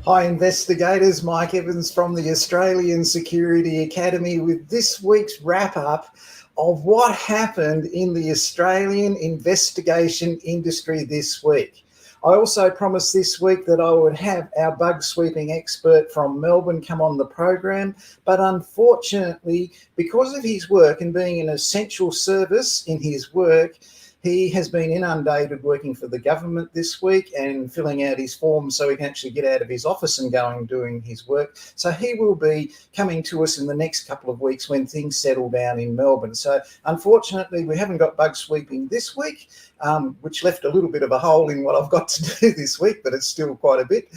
Hi investigators, Mike Evans from the Australian Security Academy with this week's wrap up of what happened in the Australian investigation industry this week. I also promised this week that I would have our bug sweeping expert from Melbourne come on the program, but unfortunately, because of his work and being an essential service in his work, he has been inundated working for the government this week and filling out his forms so he can actually get out of his office and go and doing his work. So he will be coming to us in the next couple of weeks when things settle down in Melbourne. So unfortunately, we haven't got bug sweeping this week, which left a little bit of a hole in what I've got to do this week, but it's still quite a bit.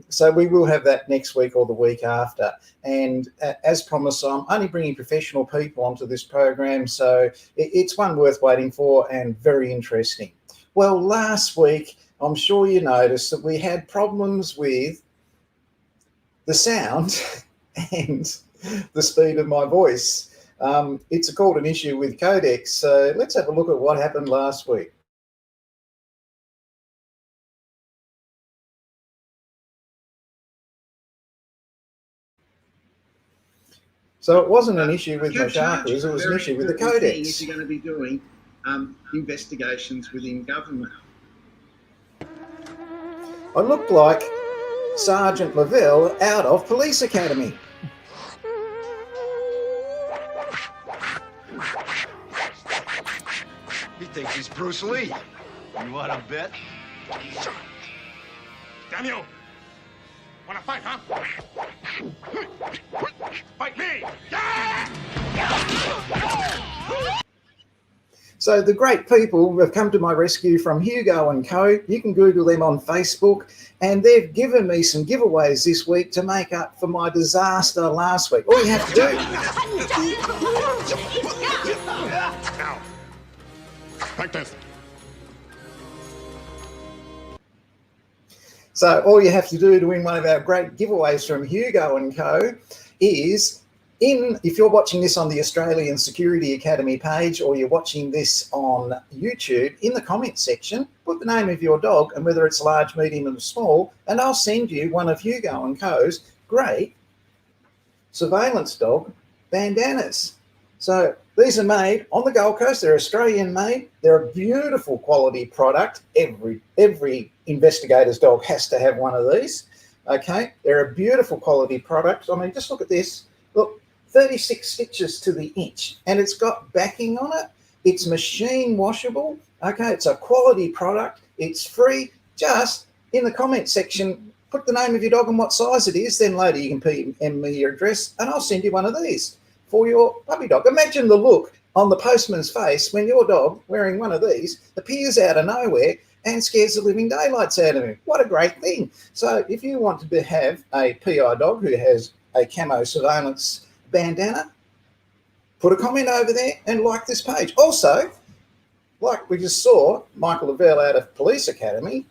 So we will have that next week or the week after. And as promised, I'm only bringing professional people onto this program, so it's one worth waiting for and very interesting. Well, last week, I'm sure you noticed that we had problems with the sound and the speed of my voice. It's called an issue with codecs, so let's have a look at what happened last week. So it wasn't an issue with my chakras, it was an issue with the codecs. If you're going to be doing investigations within government. I looked like Sergeant Lavelle out of Police Academy. He thinks he's Bruce Lee. You want to bet? Daniel, wanna fight, huh? Fight me! So the great people have come to my rescue from Hugo & Co. You can Google them on Facebook, and they've given me some giveaways this week to make up for my disaster last week. All you have to do... Now, like this. So all you have to do to win one of our great giveaways from Hugo & Co. is... if you're watching this on the Australian Security Academy page or you're watching this on YouTube, in the comments section, put the name of your dog and whether it's large, medium and small, and I'll send you one of Hugo & Co.'s great surveillance dog bandanas. So these are made on the Gold Coast. They're Australian made. They're a beautiful quality product. Every investigator's dog has to have one of these. Okay, they're a beautiful quality product. I mean, just look at this. Look, 36 stitches to the inch, and it's got backing on it. It's machine washable. Okay, it's a quality product. It's free. Just in the comment section, put the name of your dog and what size it is. Then later you can PM me your address, and I'll send you one of these for your puppy dog. Imagine the look on the postman's face when your dog wearing one of these appears out of nowhere and scares the living daylights out of him. What a great thing. So if you want to have a PI dog who has a camo surveillance bandana, put a comment over there and like this page. Also, like we just saw Michael Lavelle out of Police Academy,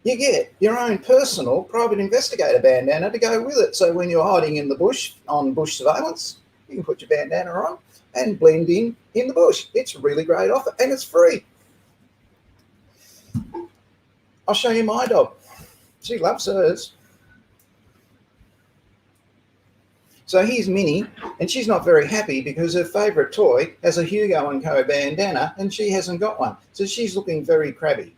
you get your own personal private investigator bandana to go with it. So when you're hiding in the bush on bush surveillance, you can put your bandana on and blend in the bush. It's a really great offer and it's free. I'll show you my dog. She loves hers. So here's Minnie, and she's not very happy because her favourite toy has a Hugo & Co. bandana and she hasn't got one. So she's looking very crabby.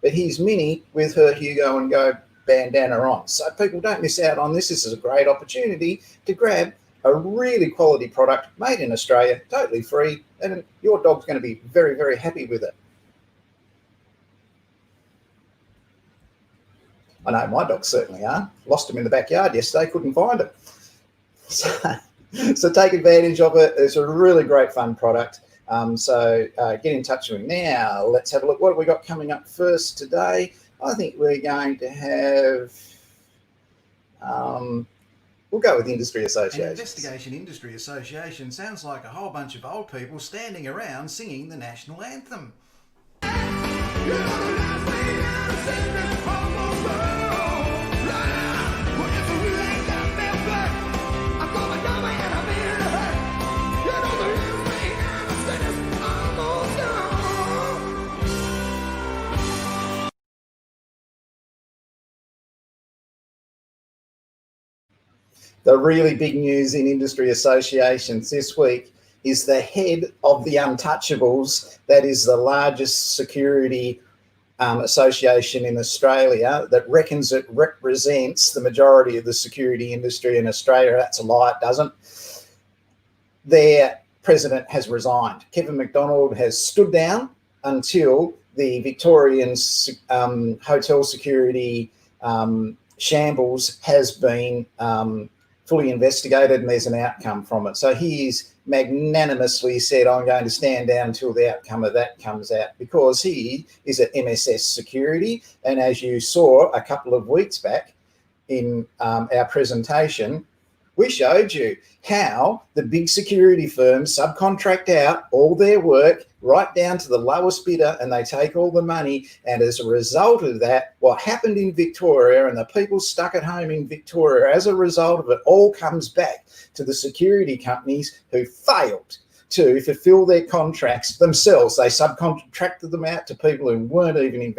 But here's Minnie with her Hugo & Co. bandana on. So people, don't miss out on this. This is a great opportunity to grab a really quality product made in Australia, totally free, and your dog's going to be very, very happy with it. I know my dogs certainly are. Lost him in the backyard yesterday, couldn't find him. So take advantage of it. It's a really great fun product. Get in touch with me now. Let's have a look. What have we got coming up first today? I think we're going to have, we'll go with Industry Association. An investigation industry association sounds like a whole bunch of old people standing around singing the national anthem. the really big news in industry associations this week is the head of the Untouchables, that is the largest security association in Australia that reckons it represents the majority of the security industry in Australia. That's a lie, it doesn't. Their president has resigned. Kevin McDonald has stood down until the Victorian hotel security shambles has been fully investigated and there's an outcome from it. So he's magnanimously said, I'm going to stand down until the outcome of that comes out, because he is at MSS Security. And as you saw a couple of weeks back in our presentation, we showed you how the big security firms subcontract out all their work right down to the lowest bidder, and they take all the money. And as a result of that, what happened in Victoria and the people stuck at home in Victoria, as a result of it, all comes back to the security companies who failed to fulfill their contracts themselves. They subcontracted them out to people who weren't even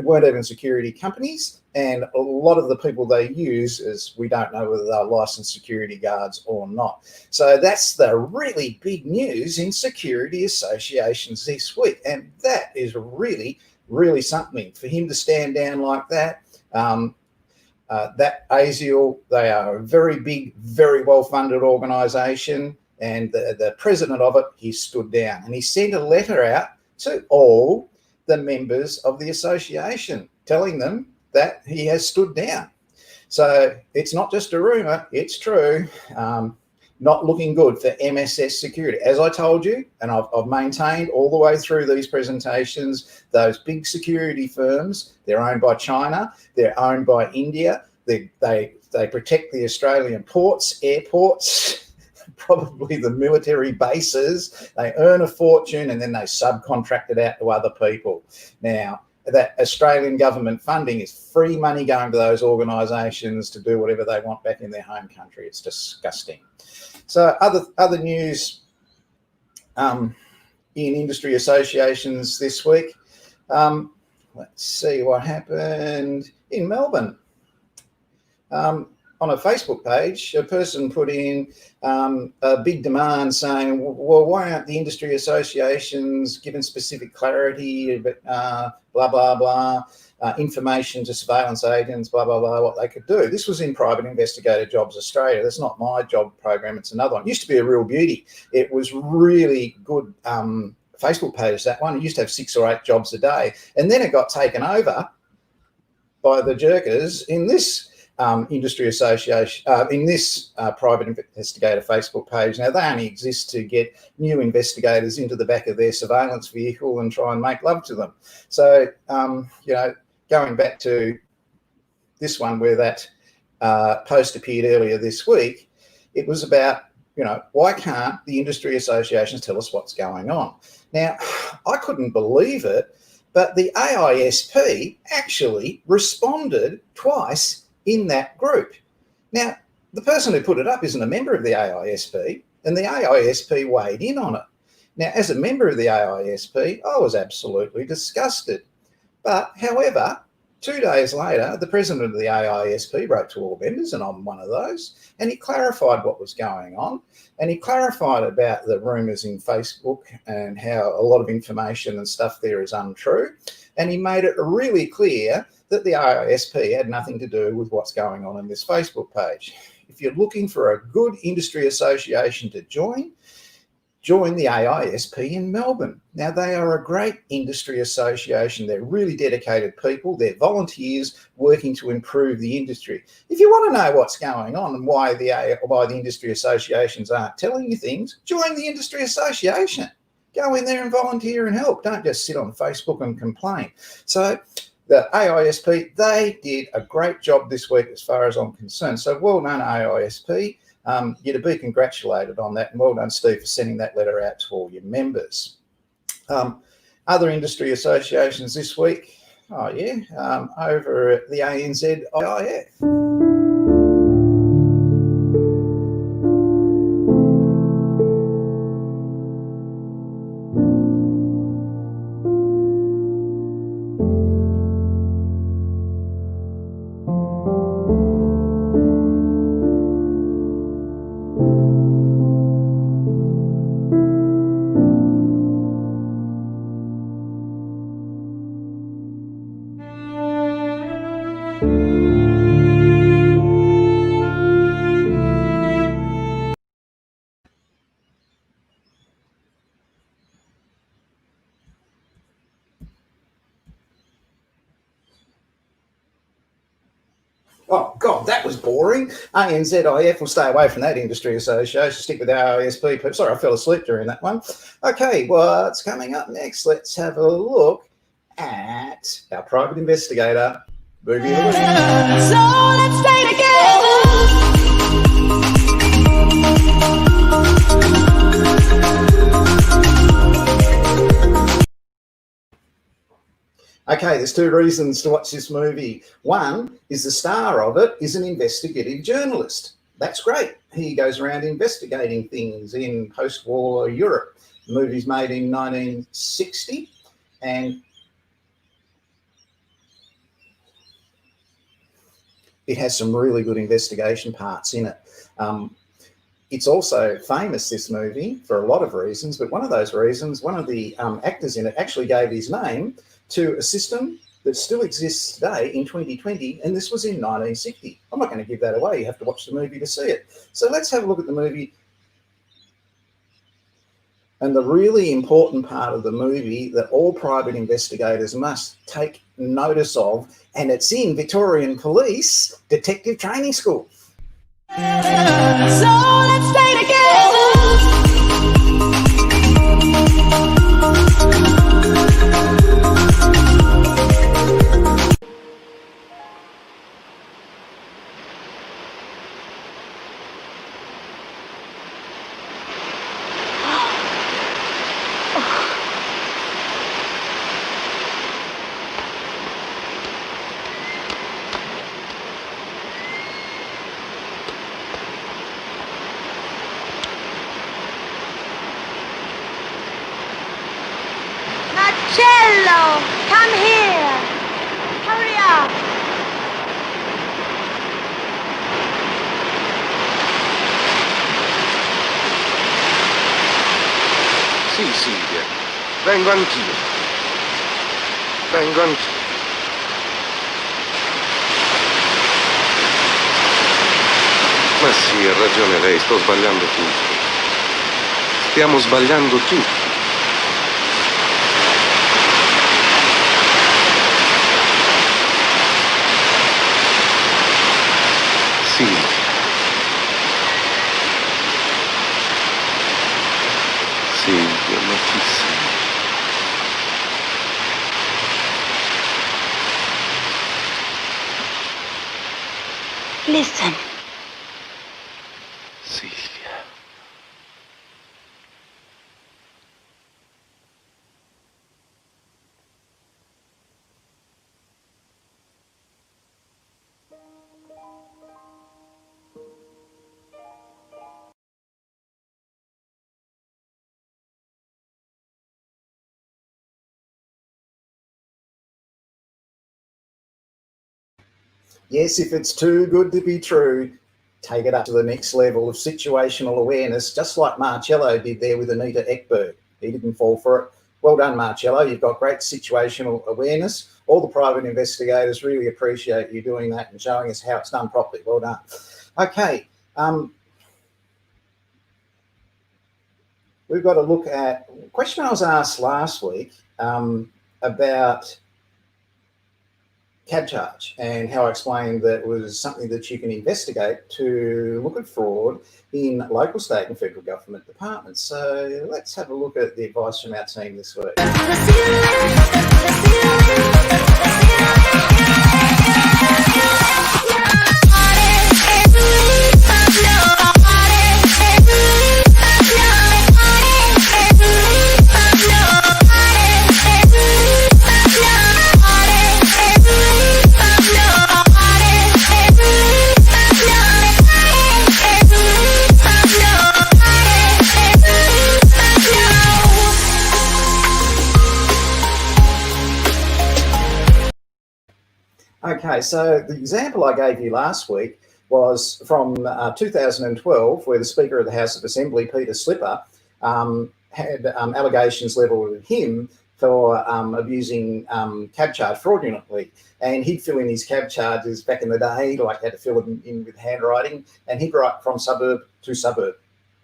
weren't even security companies. And a lot of the people they use is, we don't know whether they're licensed security guards or not. So that's the really big news in security associations this week. And that is really, really something for him to stand down like that. That ASIAL, they are a very big, very well-funded organisation. And the president of it, he stood down and he sent a letter out to all the members of the association telling them that he has stood down. So it's not just a rumour, it's true. Not looking good for MSS Security. As I told you, and I've maintained all the way through these presentations, those big security firms, they're owned by China, they're owned by India, they protect the Australian ports, airports, probably the military bases. They earn a fortune and then they subcontract it out to other people. Now, that Australian government funding is free money going to those organisations to do whatever they want back in their home country. It's disgusting. So other news in industry associations this week. Let's see what happened in Melbourne. On a Facebook page, a person put in a big demand saying, well, why aren't the industry associations given specific clarity, blah, blah, blah, information to surveillance agents, blah, blah, blah, what they could do. This was in Private Investigator Jobs Australia. That's not my job program. It's another one. It used to be a real beauty. It was really good Facebook page, that one. It used to have 6 or 8 jobs a day. And then it got taken over by the jerkers in this industry association, in this Private Investigator Facebook page. Now, they only exist to get new investigators into the back of their surveillance vehicle and try and make love to them. So, going back to this one where that post appeared earlier this week, it was about, why can't the industry associations tell us what's going on? Now, I couldn't believe it, but the AISP actually responded twice in that group. Now, the person who put it up isn't a member of the AISP, and the AISP weighed in on it. Now, as a member of the AISP, I was absolutely disgusted. But, however, 2 days later, the president of the AISP wrote to all members, and I'm one of those, and he clarified what was going on, and he clarified about the rumours in Facebook and how a lot of information and stuff there is untrue, and he made it really clear that the AISP had nothing to do with what's going on in this Facebook page. If you're looking for a good industry association to join the AISP in Melbourne. Now, they are a great industry association. They're really dedicated people. They're volunteers working to improve the industry. If you want to know what's going on and why the industry associations aren't telling you things, join the industry association. Go in there and volunteer and help. Don't just sit on Facebook and complain. So the AISP, they did a great job this week as far as I'm concerned. So well done, AISP. You're to be congratulated on that. And well done, Steve, for sending that letter out to all your members. Other industry associations this week, over at the ANZ IIF. Oh, God, that was boring. ANZIF will stay away from that industry association, stick with RISP. Sorry, I fell asleep during that one. Okay, what's coming up next? Let's have a look at our Private Investigator movie of the week. So let's stay together. Okay, there's two reasons to watch this movie. One is the star of it is an investigative journalist. That's great. He goes around investigating things in post-war Europe. The movie's made in 1960, and it has some really good investigation parts in it. It's also famous, this movie, for a lot of reasons, but one of those reasons, one of the actors in it actually gave his name to a system that still exists today in 2020, and this was in 1960. I'm not going to give that away. You have to watch the movie to see it. So let's have a look at the movie. And the really important part of the movie that all private investigators must take notice of, and it's in Victorian Police Detective Training School. So let's stay together. Marcello, come here. Hurry up. Sì, Silvia, vengo anch'io. Vengo anch'io. Ma sì, ha ragione lei, sto sbagliando tutto. Stiamo sbagliando tutto. Silvia. Silvia, ma chi sei? Listen. Silvia. Yes, if it's too good to be true, take it up to the next level of situational awareness, just like Marcello did there with Anita Ekberg. He didn't fall for it. Well done, Marcello. You've got great situational awareness. All the private investigators really appreciate you doing that and showing us how it's done properly. Well done. Okay. We've got to look at a question I was asked last week about cab charge, and how I explained that it was something that you can investigate to look at fraud in local, state and federal government departments. So let's have a look at the advice from our team this week. Okay, so the example I gave you last week was from 2012, where the Speaker of the House of Assembly, Peter Slipper, had allegations levelled at him for abusing cab charge fraudulently. And he'd fill in his cab charges back in the day, like had to fill them in with handwriting, and he'd write from suburb to suburb.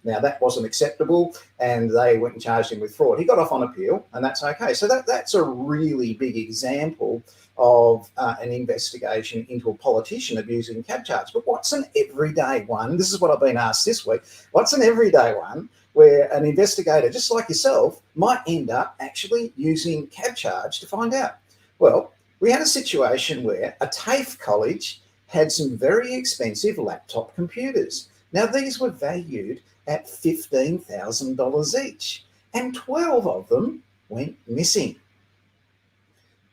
Now, that wasn't acceptable, and they went and charged him with fraud. He got off on appeal, and that's okay. So that's a really big example of an investigation into a politician abusing cab charge. But what's an everyday one? This is what I've been asked this week. What's an everyday one where an investigator, just like yourself, might end up actually using cab charge to find out? Well, we had a situation where a TAFE college had some very expensive laptop computers. Now, these were valued at $15,000 each, and 12 of them went missing.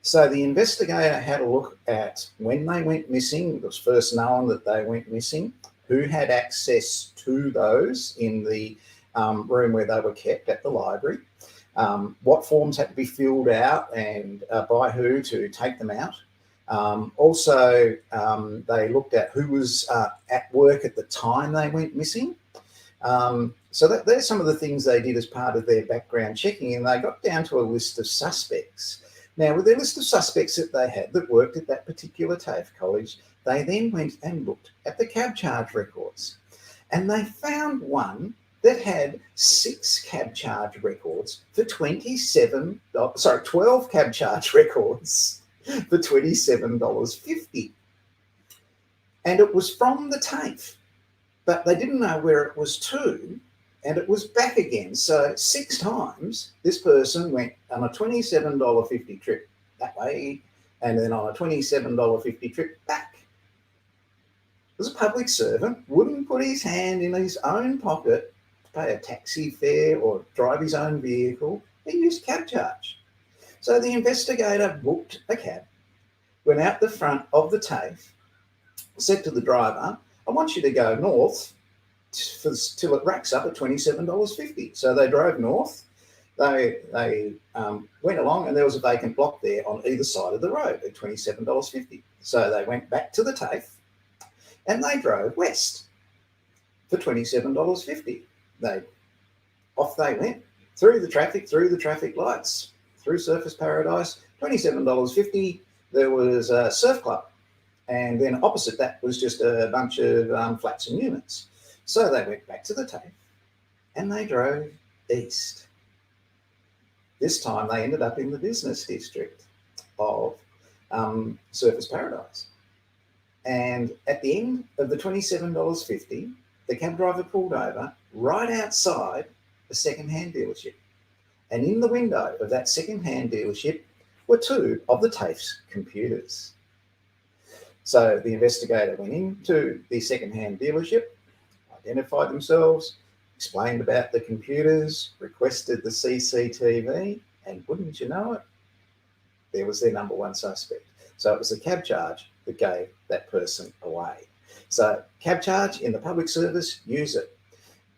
So the investigator had a look at when they went missing. It was first known that they went missing, who had access to those in the room where they were kept at the library, what forms had to be filled out and by who to take them out. Also, they looked at who was at work at the time they went missing. So there's some of the things they did as part of their background checking, and they got down to a list of suspects. Now, with their list of suspects that they had that worked at that particular TAFE college, they then went and looked at the cab charge records, and they found one that had 6 cab charge records for 12 cab charge records for $27.50. And it was from the TAFE, but they didn't know where it was to, and it was back again. So 6 times this person went on a $27.50 trip that way, and then on a $27.50 trip back. As a public servant, wouldn't put his hand in his own pocket to pay a taxi fare or drive his own vehicle. He used cab charge. So the investigator booked a cab, went out the front of the TAFE, said to the driver, I want you to go north till it racks up at $27.50. So they drove north. They went along, and there was a vacant block there on either side of the road at $27.50. So they went back to the TAFE, and they drove west for $27.50. Off they went through the traffic lights, through Surfers Paradise, $27.50. There was a surf club, and then opposite that was just a bunch of flats and units. So they went back to the TAFE, and they drove east. This time they ended up in the business district of Surfers Paradise. And at the end of the $27.50, the cab driver pulled over right outside a second-hand dealership. And in the window of that second-hand dealership were 2 of the TAFE's computers. So the investigator went into the second-hand dealership, identified themselves, explained about the computers, requested the CCTV, and wouldn't you know it, there was their number 1 suspect. So it was the cab charge that gave that person away. So cab charge in the public service, use it.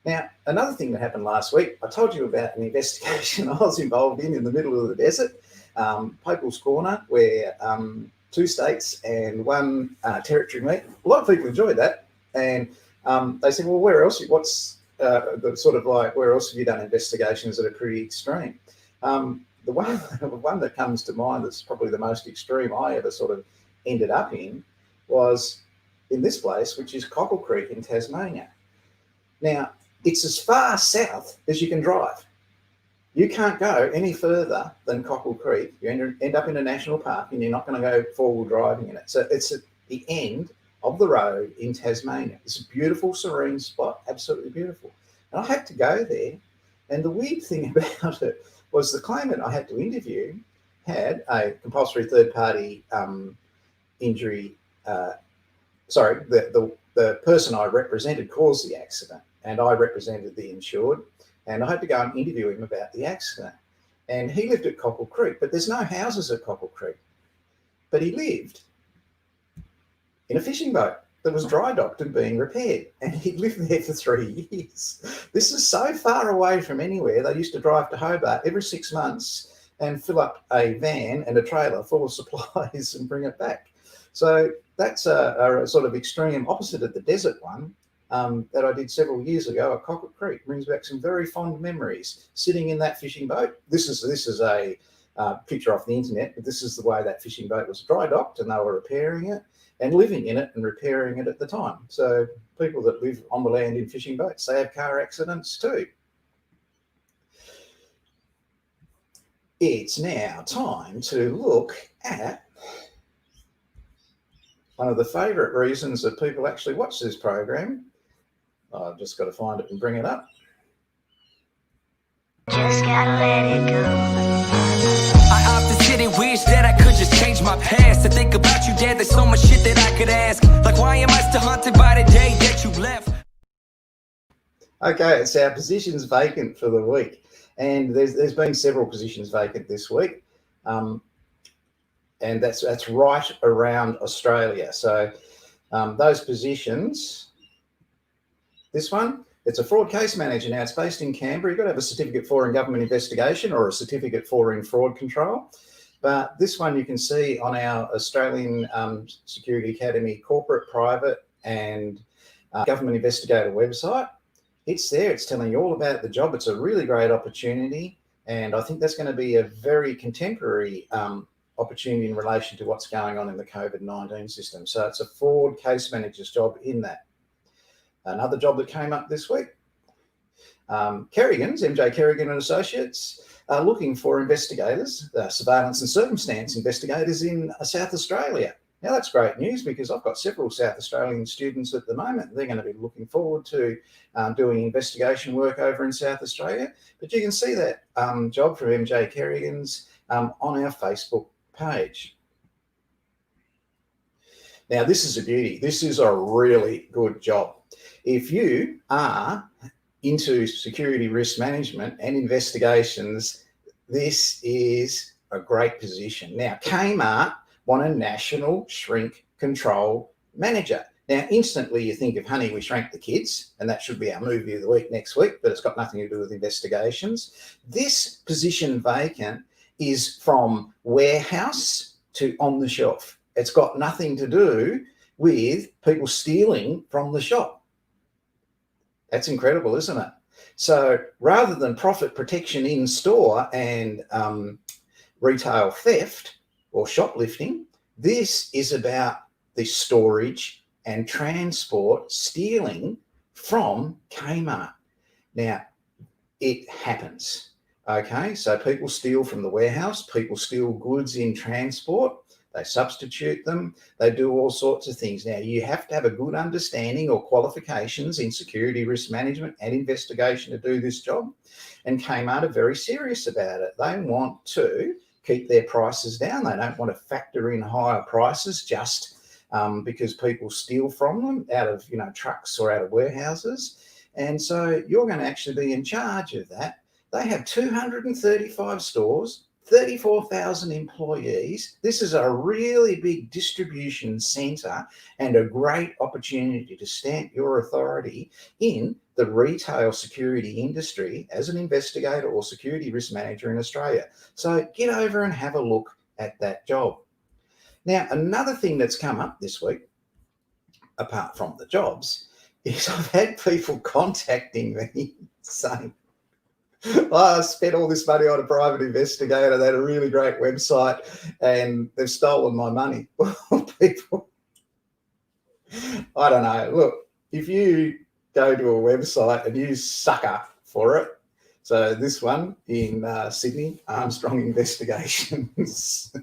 Now, another thing that happened last week, I told you about an investigation I was involved in the middle of the desert, Popel's Corner, where 2 states and 1 territory meet. A lot of people enjoyed that. And they said, well, where else? What's the sort of like, where else have you done investigations that are pretty extreme? The one that comes to mind that's probably the most extreme I ever sort of ended up in was in this place, which is Cockle Creek in Tasmania. Now, it's as far south as you can drive. You can't go any further than Cockle Creek. You end up in a national park, and you're not going to go four-wheel driving in it. So it's at the end of the road in Tasmania. It's a beautiful, serene spot, absolutely beautiful. And I had to go there. And the weird thing about it was the claimant I had to interview had a compulsory third-party injury. The person I represented caused the accident, and I represented the insured. And I had to go and interview him about the accident. And he lived at Cockle Creek, but there's no houses at Cockle Creek. But he lived in a fishing boat that was dry docked and being repaired. And he'd lived there for 3 years. This is so far away from anywhere. They used to drive to Hobart every 6 months and fill up a van and a trailer full of supplies and bring it back. So that's a sort of extreme opposite of the desert one. That I did several years ago at Cockle Creek. Brings back some very fond memories. Sitting in that fishing boat. This is a picture off the internet, but this is the way that fishing boat was dry docked, and they were repairing it and living in it and repairing it at the time. So people that live on the land in fishing boats, they have car accidents too. It's now time to look at one of the favourite reasons that people actually watch this program. I've just got to find it and bring it up. Just gotta let it go. I often sit and wish that I could just change my past. To think about you, Dad, there's so much shit that I could ask. Like, why am I still haunted by the day that you left? Okay, it's our positions vacant for the week. And there's been several positions vacant this week. And that's right around Australia. So those positions, this one, it's a fraud case manager. Now, it's based in Canberra. You've got to have a certificate for in government investigation or a certificate for in fraud control. But this one you can see on our Australian Security Academy corporate, private and government investigator website. It's there. It's telling you all about the job. It's a really great opportunity. And I think that's going to be a very contemporary opportunity in relation to what's going on in the COVID-19 system. So it's a fraud case manager's job in that. Another job that came up this week, Kerrigan's, MJ Kerrigan and Associates, are looking for investigators, surveillance and circumstance investigators in South Australia. Now, that's great news because I've got several South Australian students at the moment. They're going to be looking forward to doing investigation work over in South Australia. But you can see that job from MJ Kerrigan's on our Facebook page. Now, this is a beauty. This is a really good job. If you are into security risk management and investigations, this is a great position. Now, Kmart want a national shrink control manager. Now, instantly you think of Honey, We Shrank the Kids, and that should be our movie of the week next week, but it's got nothing to do with investigations. This position vacant is from warehouse to on the shelf. It's got nothing to do with people stealing from the shop. That's incredible, isn't it? So rather than profit protection in store and retail theft or shoplifting, this is about the storage and transport stealing from Kmart. Now, it happens, okay? So people steal from the warehouse, people steal goods in transport, they substitute them, they do all sorts of things. Now, you have to have a good understanding or qualifications in security risk management and investigation to do this job. And Kmart are very serious about it. They want to keep their prices down. They don't want to factor in higher prices just because people steal from them out of, trucks or out of warehouses. And so you're going to actually be in charge of that. They have 235 stores, 34,000 employees. This is a really big distribution centre and a great opportunity to stamp your authority in the retail security industry as an investigator or security risk manager in Australia. So get over and have a look at that job. Now, another thing that's come up this week, apart from the jobs, is I've had people contacting me saying, I spent all this money on a private investigator. They had a really great website and they've stolen my money. People, I don't know. Look, if you go to a website and you sucker for it, so this one in Sydney, Armstrong Investigations,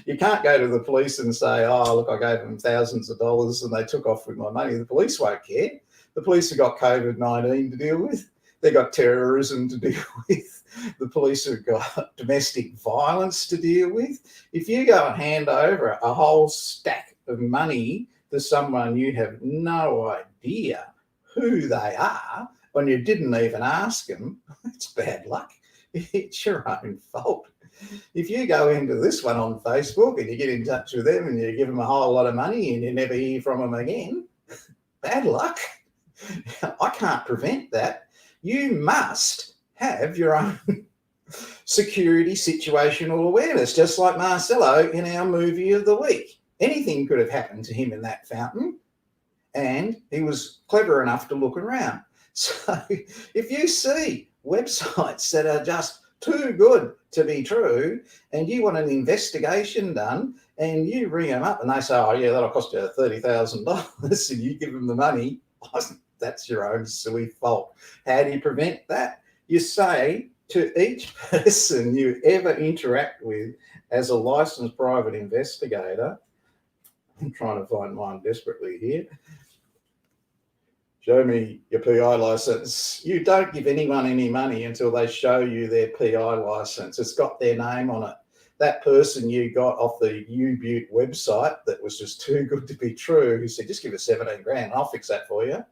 you can't go to the police and say, oh, look, I gave them thousands of dollars and they took off with my money. The police won't care. The police have got COVID-19 to deal with. They've got terrorism to deal with. The police have got domestic violence to deal with. If you go and hand over a whole stack of money to someone you have no idea who they are, when you didn't even ask them, it's bad luck. It's your own fault. If you go into this one on Facebook and you get in touch with them and you give them a whole lot of money and you never hear from them again, bad luck. I can't prevent that. You must have your own security situational awareness, just like Marcelo in our movie of the week. Anything could have happened to him in that fountain, and he was clever enough to look around. So if you see websites that are just too good to be true, and you want an investigation done, and you ring them up and they say, oh yeah, that'll cost you $30,000, and you give them the money, that's your own silly fault. How do you prevent that? You say to each person you ever interact with as a licensed private investigator, I'm trying to find mine desperately here, show me your PI license. You don't give anyone any money until they show you their PI license. It's got their name on it. That person you got off the U-Butte website that was just too good to be true, who said, just give us 17 grand, I'll fix that for you.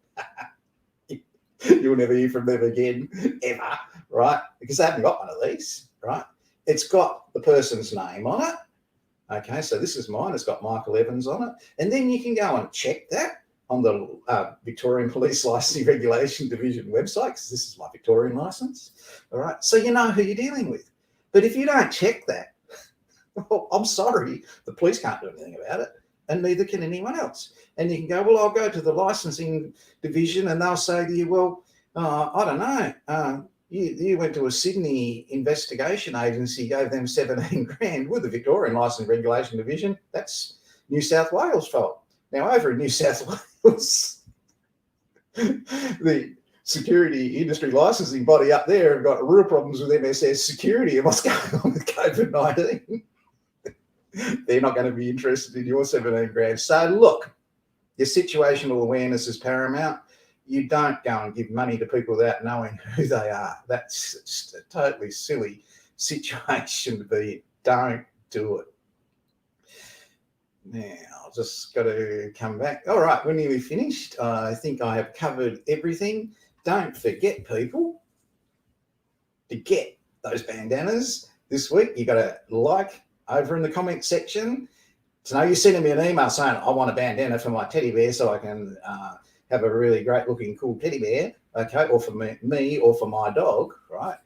You'll never hear from them again, ever, right? Because they haven't got one of these, right? It's got the person's name on it. Okay, so this is mine. It's got Michael Evans on it. And then you can go and check that on the Victorian Police Licensing Regulation Division website, because this is my Victorian license, all right? So you know who you're dealing with. But if you don't check that, well, I'm sorry, the police can't do anything about it, and neither can anyone else. And you can go, well, I'll go to the licensing division, and they'll say to you, well, I don't know, you went to a Sydney investigation agency, gave them 17 grand with the Victorian Licensing Regulation Division. That's New South Wales' fault. Now, over in New South Wales, the security industry licensing body up there have got real problems with MSS security and what's going on with COVID-19. They're not going to be interested in your 17 grand. So look, your situational awareness is paramount. You don't go and give money to people without knowing who they are. That's just a totally silly situation to be in. Don't do it. Now, I've just got to come back. All right, we're nearly finished. I think I have covered everything. Don't forget, people, to get those bandanas this week. You got to like over in the comment section to know you're sending me an email saying, I want a bandana for my teddy bear so I can have a really great looking cool teddy bear, okay, or for me or for my dog, right?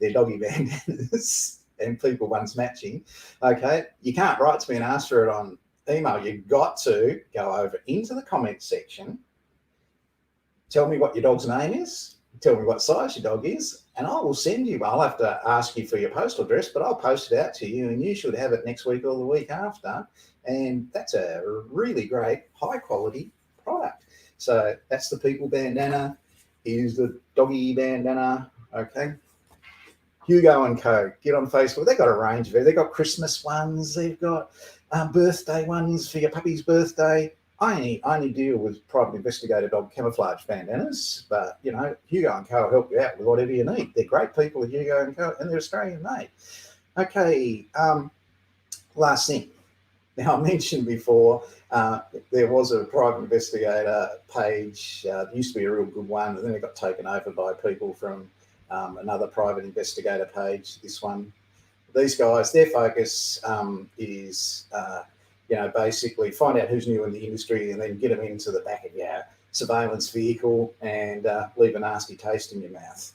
They're doggy bandanas and people one's matching, okay? You can't write to me and ask for it on email. You've got to go over into the comment section, tell me what your dog's name is, tell me what size your dog is, and I will send you. I'll have to ask you for your postal address, but I'll post it out to you, and you should have it next week or the week after. And that's a really great, high quality product. So that's the people bandana. Here's the doggy bandana. Okay. Hugo and Co. Get on Facebook. They've got a range of it. They've got Christmas ones. They've got birthday ones for your puppy's birthday. I only deal with private investigator dog camouflage bandanas, but, you know, Hugo and Co will help you out with whatever you need. They're great people at Hugo and Co, and they're Australian made. Okay, last thing. Now, I mentioned before there was a private investigator page. There used to be a real good one, and then it got taken over by people from another private investigator page, this one. These guys, their focus is... you know, basically find out who's new in the industry and then get them into the back of your surveillance vehicle and leave a nasty taste in your mouth.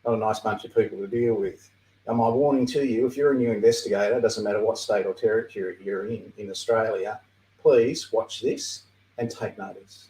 Not a nice bunch of people to deal with. And my warning to you, if you're a new investigator, doesn't matter what state or territory you're in Australia, please watch this and take notice.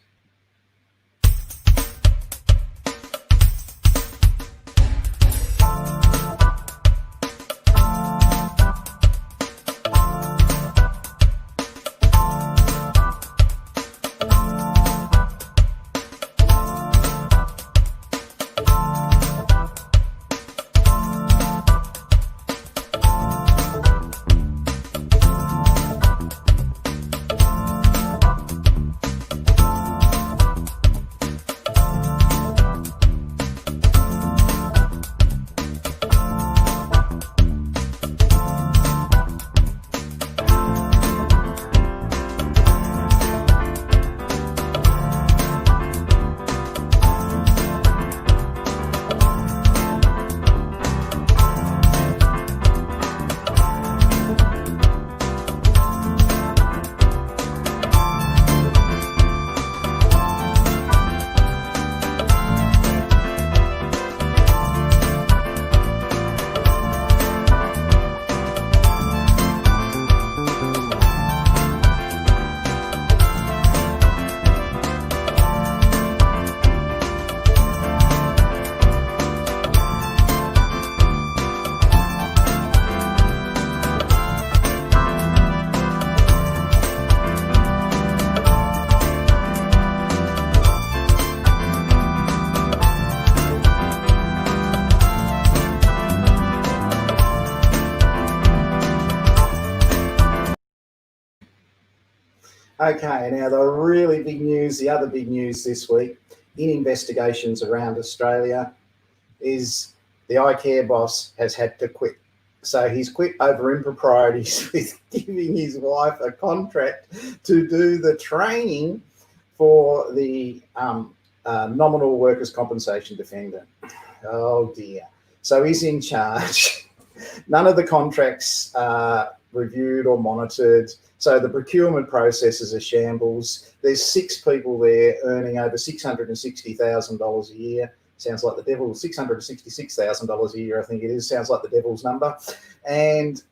Okay, now the really big news, the other big news this week in investigations around Australia is the iCare boss has had to quit. So he's quit over improprieties with giving his wife a contract to do the training for the nominal workers' compensation defendant. Oh dear. So he's in charge. None of the contracts are reviewed or monitored. So the procurement process is a shambles. There's 6 people there earning over $660,000 a year. Sounds like the devil. $666,000 a year, I think it is. Sounds like the devil's number. And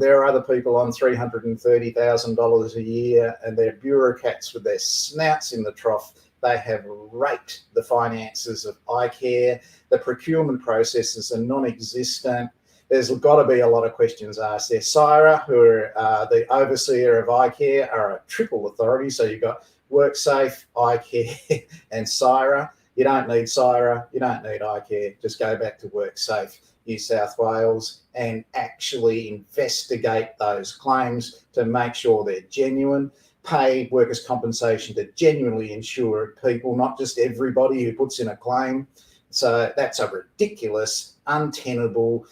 there are other people on $330,000 a year, and they're bureaucrats with their snouts in the trough. They have raped the finances of iCare. The procurement processes are non-existent. There's got to be a lot of questions asked there. CSIRA, who are the overseer of iCare, are a triple authority. So you've got WorkSafe, iCare, and CSIRA. You don't need CSIRA, you don't need iCare. Just go back to WorkSafe, New South Wales, and actually investigate those claims to make sure they're genuine. Pay workers' compensation to genuinely insure people, not just everybody who puts in a claim. So that's a ridiculous, untenable,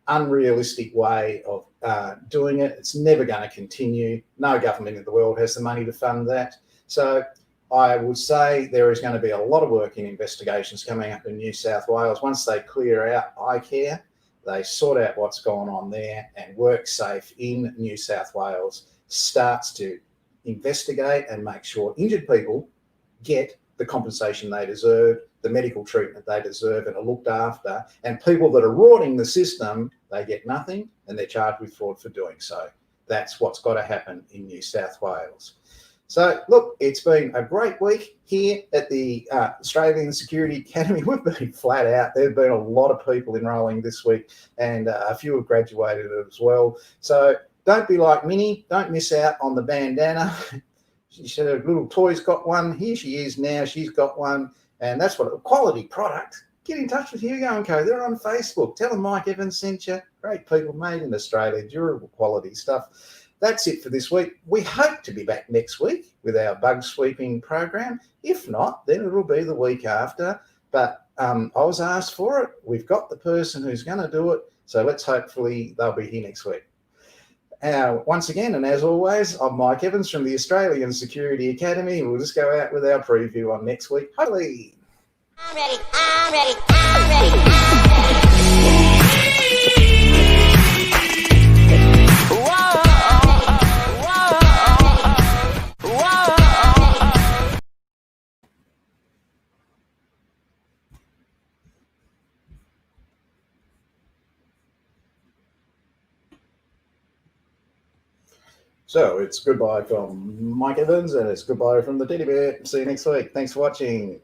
unrealistic way of doing it. It's never going to continue. No government in the world has the money to fund that. So I would say there is going to be a lot of work in investigations coming up in New South Wales. Once they clear out iCare, they sort out what's going on there, and WorkSafe in New South Wales starts to investigate and make sure injured people get the compensation they deserve, the medical treatment they deserve and are looked after, and people that are rorting the system, they get nothing and they're charged with fraud for doing so. That's what's got to happen in New South Wales. So, look, it's been a great week here at the Australian Security Academy. We've been flat out. There have been a lot of people enrolling this week, and a few have graduated as well. So don't be like Minnie. Don't miss out on the bandana. She said her little toy's got one. Here she is now. She's got one. And that's what a quality product. Get in touch with Hugo and Co. They're on Facebook. Tell them Mike Evans sent you. Great people, made in Australia, durable quality stuff. That's it for this week. We hope to be back next week with our bug sweeping program. If not, then it'll be the week after. But I was asked for it. We've got the person who's going to do it. So let's hopefully they'll be here next week. Once again, and as always, I'm Mike Evans from the Australian Security Academy. We'll just go out with our preview on next week. Hopefully. I'm ready, I'm ready, I'm ready, I'm ready. So it's goodbye from Mike Evans, and it's goodbye from the Teddy Bear. See you next week. Thanks for watching.